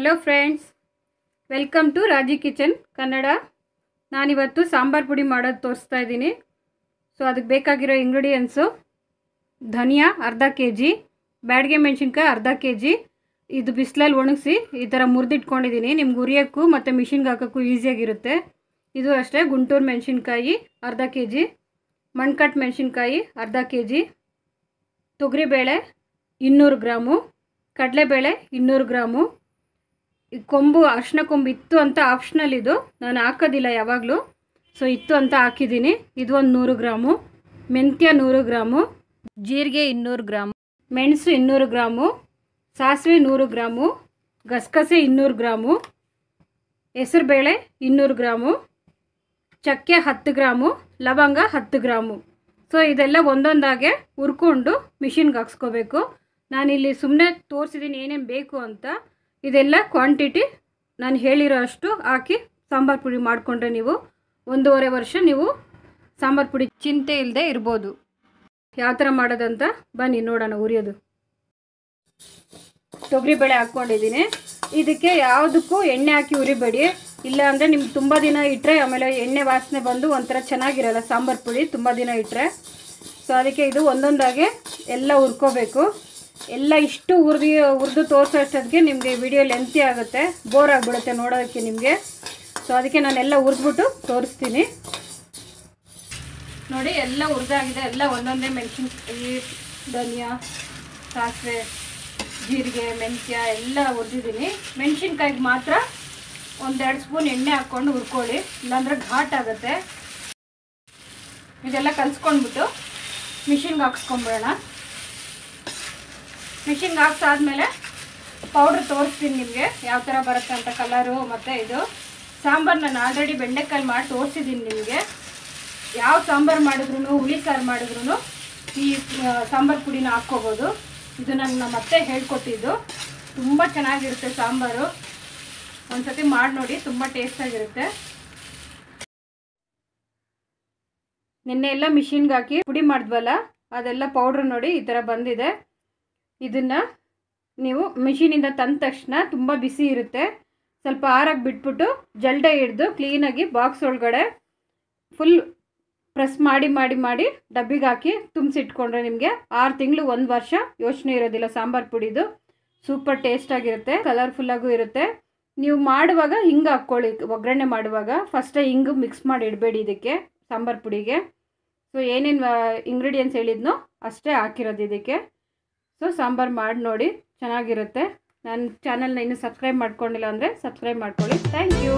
Hello friends, welcome to ರಾಜಿ kitchen Kannada. ನಾನಿವತ್ತು ಸಾಂಬಾರು ಪುಡಿ ಮಾಡೋದು ತೋರಿಸ್ತಾ ಇದ್ದೀನಿ. ಸೊ ಅದಕ್ಕೆ ಬೇಕಾಗಿರೋ ಇಂಗ್ರೀಡಿಯೆಂಟ್ಸು: ಧನಿಯಾ ಅರ್ಧ kg, ಬ್ಯಾಡಗೆ ಮೆಣಸಿನ್ಕಾಯಿ ಅರ್ಧ kg. ಇದು ಬಿಸಿಲಲ್ಲಿ ಒಣಗಿಸಿ ಈ ಥರ ಮುರಿದಿಟ್ಕೊಂಡಿದ್ದೀನಿ. ನಿಮ್ಗೆ ಉರಿಯೋಕ್ಕೂ ಮತ್ತು ಮಿಷಿನ್ಗೆ ಹಾಕೋಕ್ಕೂ ಈಸಿಯಾಗಿರುತ್ತೆ. ಇದು ಅಷ್ಟೇ, ಗುಂಟೂರು ಮೆಣಸಿನ್ಕಾಯಿ ಅರ್ಧ kg, ಮಣ್ಕಟ್ಟು ಮೆಣಸಿನ್ಕಾಯಿ ಅರ್ಧ kg, ತೊಗರಿಬೇಳೆ 200 ಗ್ರಾಮು, ಕಡಲೆಬೇಳೆ 200 ಗ್ರಾಮು. ಈ ಕೊಂಬು ಅರಿಶಿನ ಕೊಂಬು ಇತ್ತು ಅಂತ ಆಪ್ಷನಲ್, ಇದು ನಾನು ಹಾಕೋದಿಲ್ಲ ಯಾವಾಗಲೂ. ಸೊ ಇತ್ತು ಅಂತ ಹಾಕಿದ್ದೀನಿ. ಇದು ಒಂದು 100 ಗ್ರಾಮು, ಮೆಂತ್ಯ 100 ಗ್ರಾಮು, ಜೀರಿಗೆ 200 ಗ್ರಾಮು, ಮೆಣಸು 200 ಗ್ರಾಮು, ಸಾಸಿವೆ 100 ಗ್ರಾಮು, ಗಸಗಸೆ 200 ಗ್ರಾಮು, ಹೆಸರುಬೇಳೆ 200 ಗ್ರಾಮು, ಚಕ್ಕೆ 10 ಗ್ರಾಮು, ಲವಂಗ 10 ಗ್ರಾಮು. ಸೊ ಇದೆಲ್ಲ ಒಂದೊಂದಾಗೆ ಹುರ್ಕೊಂಡು ಮಿಷಿನ್ಗೆ ಹಾಕ್ಸ್ಕೋಬೇಕು. ನಾನಿಲ್ಲಿ ಸುಮ್ಮನೆ ತೋರಿಸಿದ್ದೀನಿ ಏನೇನು ಬೇಕು ಅಂತ. ಇದೆಲ್ಲ ಕ್ವಾಂಟಿಟಿ ನಾನು ಹೇಳಿರೋ ಅಷ್ಟು ಹಾಕಿ ಸಾಂಬಾರು ಪುಡಿ ಮಾಡಿಕೊಂಡ್ರೆ ನೀವು 1.5 ವರ್ಷ ನೀವು ಸಾಂಬಾರು ಪುಡಿ ಚಿಂತೆ ಇಲ್ಲದೆ ಇರ್ಬೋದು. ಯಾವ ಥರ ಮಾಡೋದಂತ ಬನ್ನಿ ನೋಡೋಣ. ಉರಿಯೋದು ತೊಗರಿಬೇಳೆ ಹಾಕ್ಕೊಂಡಿದ್ದೀನಿ. ಇದಕ್ಕೆ ಯಾವುದಕ್ಕೂ ಎಣ್ಣೆ ಹಾಕಿ ಉರಿಬೇಡಿ, ಇಲ್ಲ ಅಂದರೆ ನಿಮ್ಗೆ ತುಂಬ ದಿನ ಇಟ್ಟರೆ ಆಮೇಲೆ ಎಣ್ಣೆ ವಾಸನೆ ಬಂದು ಒಂಥರ ಚೆನ್ನಾಗಿರಲ್ಲ ಸಾಂಬಾರು ಪುಡಿ ತುಂಬ ದಿನ ಇಟ್ಟರೆ. ಸೊ ಅದಕ್ಕೆ ಇದು ಒಂದೊಂದಾಗೆ ಎಲ್ಲ ಹುರ್ಕೋಬೇಕು. ಎಲ್ಲ ಇಷ್ಟು ಹುರಿದು ತೋರಿಸೋ ಅಷ್ಟೊತ್ತಿಗೆ ನಿಮಗೆ ವಿಡಿಯೋ ಲೆಂತಿ ಆಗುತ್ತೆ, ಬೋರ್ ಆಗಿಬಿಡುತ್ತೆ ನೋಡೋದಕ್ಕೆ ನಿಮಗೆ. ಸೊ ಅದಕ್ಕೆ ನಾನೆಲ್ಲ ಹುರಿದ್ಬಿಟ್ಟು ತೋರಿಸ್ತೀನಿ ನೋಡಿ. ಎಲ್ಲ ಹುರಿದಾಗಿದೆ. ಎಲ್ಲ ಒಂದೊಂದೇ ಮೆಣಸಿನ್ಕಾಯಿ, ಧನಿಯಾ, ಸಾಸಿವೆ, ಜೀರಿಗೆ, ಮೆಂತ್ಯ ಎಲ್ಲ ಹುರಿದಿದ್ದೀನಿ. ಮೆಣಸಿನ್ಕಾಯಿಗೆ ಮಾತ್ರ 1-2 ಸ್ಪೂನ್ ಎಣ್ಣೆ ಹಾಕ್ಕೊಂಡು ಹುರ್ಕೊಳ್ಳಿ, ಇಲ್ಲಾಂದರೆ ಘಾಟ್ ಆಗುತ್ತೆ. ಇದೆಲ್ಲ ಕಲಿಸ್ಕೊಂಡ್ಬಿಟ್ಟು ಮಿಷಿನ್ಗೆ ಹಾಕ್ಸ್ಕೊಂಬಿಡೋಣ. ಮಿಷಿನ್ಗೆ ಹಾಕ್ಸಾದ್ಮೇಲೆ ಪೌಡ್ರ್ ತೋರಿಸ್ತೀನಿ ನಿಮಗೆ ಯಾವ ಥರ ಬರುತ್ತೆ ಅಂತ, ಕಲರು. ಮತ್ತು ಇದು ಸಾಂಬಾರು ನಾನು ಆಲ್ರೆಡಿ ಬೆಂಡೆಕಾಯಿ ಮಾಡಿ ತೋರಿಸಿದ್ದೀನಿ ನಿಮಗೆ. ಯಾವ ಸಾಂಬಾರು ಮಾಡಿದ್ರು, ಹುಳಿ ಸಾರು ಮಾಡಿದ್ರು ಈ ಸಾಂಬಾರು ಪುಡಿನ ಹಾಕ್ಕೋಬೋದು. ಇದು ನನ್ನ ಮತ್ತೆ ಹೇಳ್ಕೊಟ್ಟಿದ್ದು. ತುಂಬ ಚೆನ್ನಾಗಿರುತ್ತೆ ಸಾಂಬಾರು. ಒಂದು ಸತಿ ಮಾಡಿ ನೋಡಿ, ತುಂಬ ಟೇಸ್ಟಾಗಿರುತ್ತೆ. ನಿನ್ನೆ ಎಲ್ಲ ಮಿಷಿನ್ಗೆ ಹಾಕಿ ಪುಡಿ ಮಾಡಿದ್ವಲ್ಲ, ಅದೆಲ್ಲ ಪೌಡ್ರ್ ನೋಡಿ ಈ ಥರ ಬಂದಿದೆ. ಇದನ್ನು ನೀವು ಮಿಷಿನಿಂದ ತಂದ ತಕ್ಷಣ ತುಂಬ ಬಿಸಿ ಇರುತ್ತೆ, ಸ್ವಲ್ಪ ಆರಾಗಿ ಬಿಟ್ಬಿಟ್ಟು ಜಲ್ಡೆ ಹಿಡ್ದು ಕ್ಲೀನಾಗಿ ಬಾಕ್ಸ್ ಒಳಗಡೆ ಫುಲ್ ಪ್ರೆಸ್ ಮಾಡಿ ಮಾಡಿ ಮಾಡಿ ಡಬ್ಬಿಗೆ ಹಾಕಿ ತುಂಬಿಸಿಟ್ಕೊಂಡ್ರೆ ನಿಮಗೆ 6 ತಿಂಗಳು 1 ವರ್ಷ ಯೋಚನೆ ಇರೋದಿಲ್ಲ. ಸಾಂಬಾರು ಪುಡಿದು ಸೂಪರ್ ಟೇಸ್ಟಾಗಿರುತ್ತೆ, ಕಲರ್ಫುಲ್ಲಾಗೂ ಇರುತ್ತೆ. ನೀವು ಮಾಡುವಾಗ ಹಿಂಗೆ ಹಾಕ್ಕೊಳ್ಳಿ. ಒಗ್ಗರಣೆ ಮಾಡುವಾಗ ಫಸ್ಟೇ ಹಿಂಗೆ ಮಿಕ್ಸ್ ಮಾಡಿ ಇಡಬೇಡಿ ಇದಕ್ಕೆ ಸಾಂಬಾರು ಪುಡಿಗೆ. ಸೊ ಏನೇನು ಇಂಗ್ರೀಡಿಯೆಂಟ್ಸ್ ಹೇಳಿದ್ನೋ ಅಷ್ಟೇ ಹಾಕಿರೋದು ಇದಕ್ಕೆ. ಸೊ ಸಾಂಬಾರು ಮಾಡಿ ನೋಡಿ, ಚೆನ್ನಾಗಿರುತ್ತೆ. ನನ್ನ ಚಾನಲ್ನ ಇನ್ನೂ ಸಬ್ಸ್ಕ್ರೈಬ್ ಮಾಡ್ಕೊಂಡಿಲ್ಲ ಅಂದರೆ ಸಬ್ಸ್ಕ್ರೈಬ್ ಮಾಡ್ಕೊಳ್ಳಿ. Thank you.